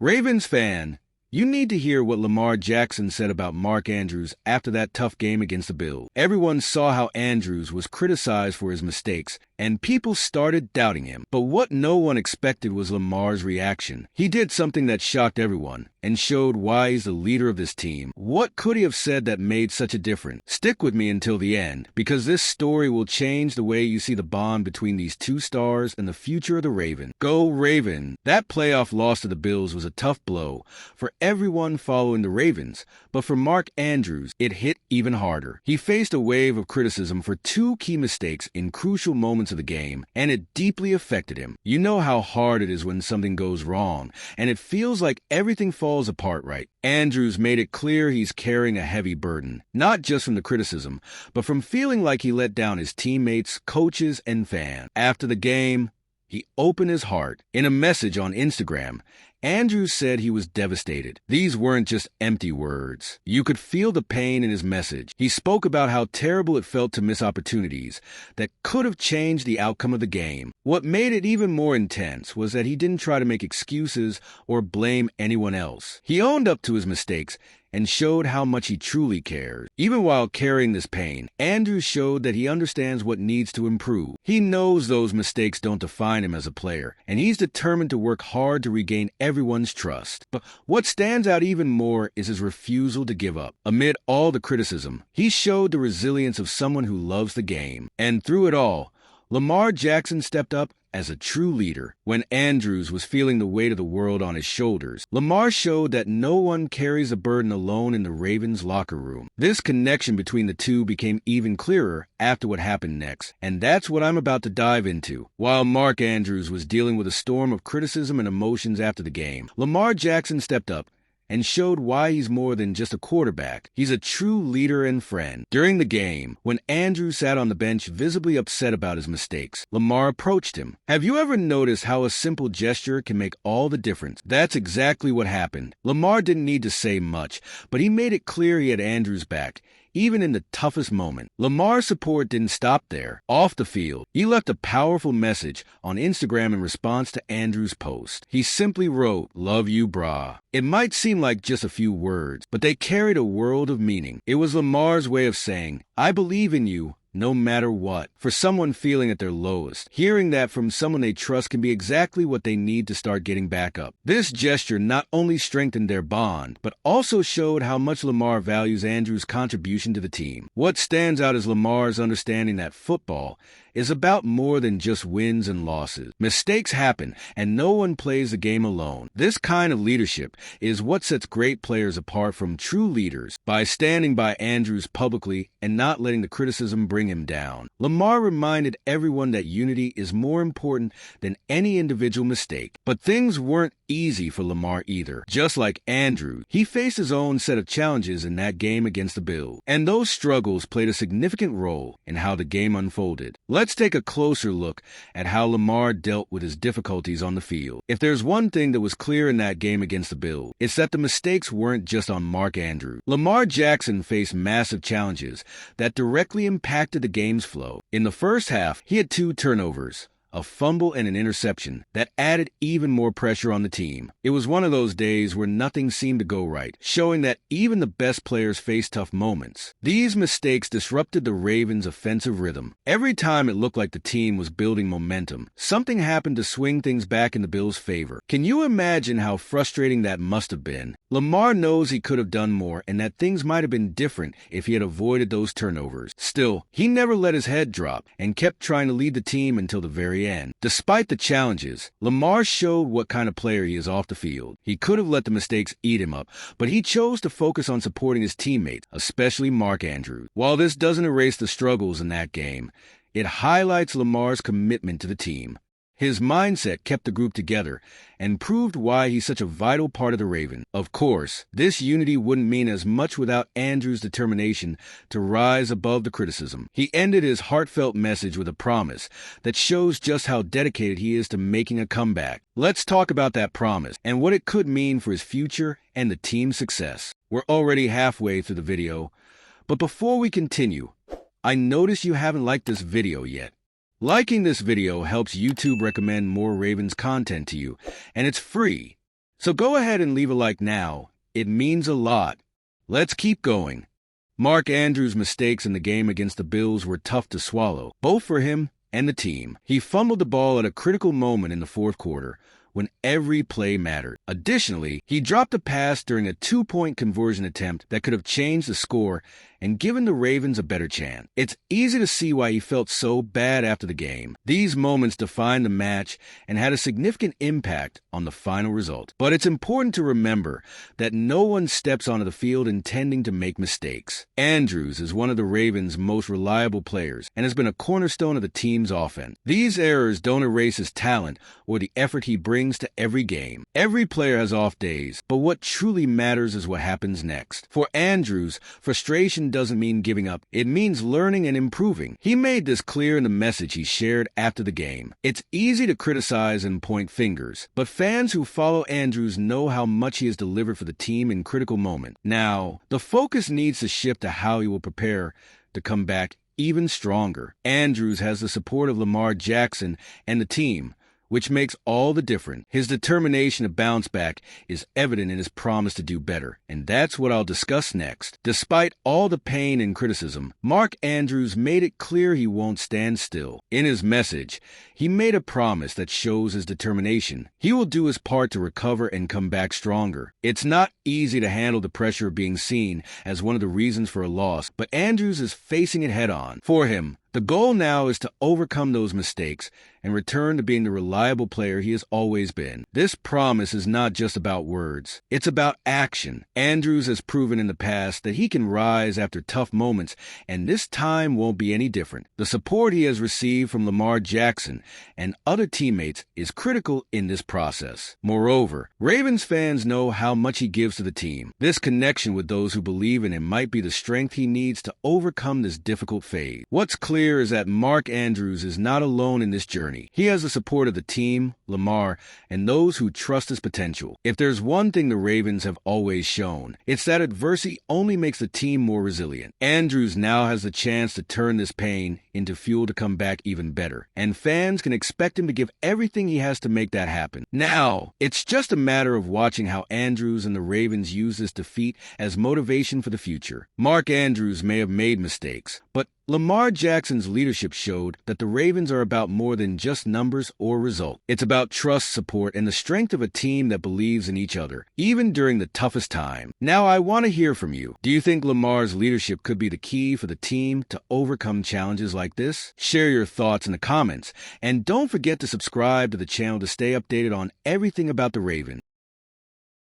Ravens fan, you need to hear what Lamar Jackson said about Mark Andrews after that tough game against the Bills. Everyone saw how Andrews was criticized for his mistakes, and people started doubting him. But what no one expected was Lamar's reaction. He did something that shocked everyone and showed why he's the leader of this team. What could he have said that made such a difference? Stick with me until the end, because this story will change the way you see the bond between these two stars and the future of the Ravens. Go Raven! That playoff loss to the Bills was a tough blow for everyone following the Ravens, but for Mark Andrews, it hit even harder. He faced a wave of criticism for two key mistakes in crucial moments of the game, and it deeply affected him. You know how hard it is when something goes wrong, and it feels like everything falls apart, right? Andrews made it clear he's carrying a heavy burden, not just from the criticism, but from feeling like he let down his teammates, coaches, and fans. After the game, he opened his heart. In a message on Instagram, Andrews said he was devastated. These weren't just empty words. You could feel the pain in his message. He spoke about how terrible it felt to miss opportunities that could have changed the outcome of the game. What made it even more intense was that he didn't try to make excuses or blame anyone else. He owned up to his mistakes and showed how much he truly cares. Even while carrying this pain, Andrews showed that he understands what needs to improve. He knows those mistakes don't define him as a player, and he's determined to work hard to regain everyone's trust. But what stands out even more is his refusal to give up. Amid all the criticism, he showed the resilience of someone who loves the game. And through it all, Lamar Jackson stepped up as a true leader. When Andrews was feeling the weight of the world on his shoulders, Lamar showed that no one carries a burden alone in the Ravens locker room. This connection between the two became even clearer after what happened next, and that's what I'm about to dive into. While Mark Andrews was dealing with a storm of criticism and emotions after the game, Lamar Jackson stepped up and showed why he's more than just a quarterback. He's a true leader and friend. During the game, when Andrew sat on the bench visibly upset about his mistakes, Lamar approached him. Have you ever noticed how a simple gesture can make all the difference? That's exactly what happened. Lamar didn't need to say much, but he made it clear he had Andrew's back, even in the toughest moment. Lamar's support didn't stop there. Off the field, he left a powerful message on Instagram in response to Andrew's post. He simply wrote, "Love you, brah." It might seem like just a few words, but they carried a world of meaning. It was Lamar's way of saying, "I believe in you, no matter what." For someone feeling at their lowest, hearing that from someone they trust can be exactly what they need to start getting back up. This gesture not only strengthened their bond, but also showed how much Lamar values Andrew's contribution to the team. What stands out is Lamar's understanding that football is about more than just wins and losses. Mistakes happen, and no one plays the game alone. This kind of leadership is what sets great players apart from true leaders. By standing by Andrews publicly and not letting the criticism bring him down, Lamar reminded everyone that unity is more important than any individual mistake. But things weren't easy for Lamar either. Just like Andrew, he faced his own set of challenges in that game against the Bills, and those struggles played a significant role in how the game unfolded. Let's take a closer look at how Lamar dealt with his difficulties on the field. If there's one thing that was clear in that game against the Bills, it's that the mistakes weren't just on Mark Andrews. Lamar Jackson faced massive challenges that directly impacted the game's flow. In the first half, he had 2 turnovers, a fumble and an interception that added even more pressure on the team. It was one of those days where nothing seemed to go right, showing that even the best players face tough moments. These mistakes disrupted the Ravens' offensive rhythm. Every time it looked like the team was building momentum, something happened to swing things back in the Bills' favor. Can you imagine how frustrating that must have been? Lamar knows he could have done more and that things might have been different if he had avoided those turnovers. Still, he never let his head drop and kept trying to lead the team until the very end. Despite the challenges, Lamar showed what kind of player he is off the field. He could have let the mistakes eat him up, but he chose to focus on supporting his teammates, especially Mark Andrews. While this doesn't erase the struggles in that game, it highlights Lamar's commitment to the team. His mindset kept the group together and proved why he's such a vital part of the Ravens. Of course, this unity wouldn't mean as much without Andrews' determination to rise above the criticism. He ended his heartfelt message with a promise that shows just how dedicated he is to making a comeback. Let's talk about that promise and what it could mean for his future and the team's success. We're already halfway through the video, but before we continue, I notice you haven't liked this video yet. Liking this video helps YouTube recommend more Ravens content to you, and it's free. So go ahead and leave a like now. It means a lot. Let's keep going. Mark Andrews' mistakes in the game against the Bills were tough to swallow, both for him and the team. He fumbled the ball at a critical moment in the fourth quarter, when every play mattered. Additionally, he dropped a pass during a 2-point conversion attempt that could have changed the score and given the Ravens a better chance. It's easy to see why he felt so bad after the game. These moments defined the match and had a significant impact on the final result. But it's important to remember that no one steps onto the field intending to make mistakes. Andrews is one of the Ravens' most reliable players and has been a cornerstone of the team's offense. These errors don't erase his talent or the effort he brings to every game. Every player has off days, but what truly matters is what happens next. For Andrews, frustration doesn't mean giving up. It means learning and improving. He made this clear in the message he shared after the game. It's easy to criticize and point fingers, but fans who follow Andrews know how much he has delivered for the team in critical moments. Now, the focus needs to shift to how he will prepare to come back even stronger. Andrews has the support of Lamar Jackson and the team, which makes all the difference. His determination to bounce back is evident in his promise to do better, and that's what I'll discuss next. Despite all the pain and criticism, Mark Andrews made it clear he won't stand still. In his message, he made a promise that shows his determination. He will do his part to recover and come back stronger. It's not easy to handle the pressure of being seen as one of the reasons for a loss, but Andrews is facing it head on. For him, the goal now is to overcome those mistakes and return to being the reliable player he has always been. This promise is not just about words. It's about action. Andrews has proven in the past that he can rise after tough moments, and this time won't be any different. The support he has received from Lamar Jackson and other teammates is critical in this process. Moreover, Ravens fans know how much he gives to the team. This connection with those who believe in him might be the strength he needs to overcome this difficult phase. What's clear is that Mark Andrews is not alone in this journey. He has the support of the team, Lamar, and those who trust his potential. If there's one thing the Ravens have always shown, it's that adversity only makes the team more resilient. Andrews now has the chance to turn this pain into fuel to come back even better, and fans can expect him to give everything he has to make that happen. Now, it's just a matter of watching how Andrews and the Ravens use this defeat as motivation for the future. Mark Andrews may have made mistakes, but Lamar Jackson's leadership showed that the Ravens are about more than just numbers or results. It's about trust, support, and the strength of a team that believes in each other, even during the toughest time. Now, I want to hear from you. Do you think Lamar's leadership could be the key for the team to overcome challenges like this? Share your thoughts in the comments, and don't forget to subscribe to the channel to stay updated on everything about the Ravens.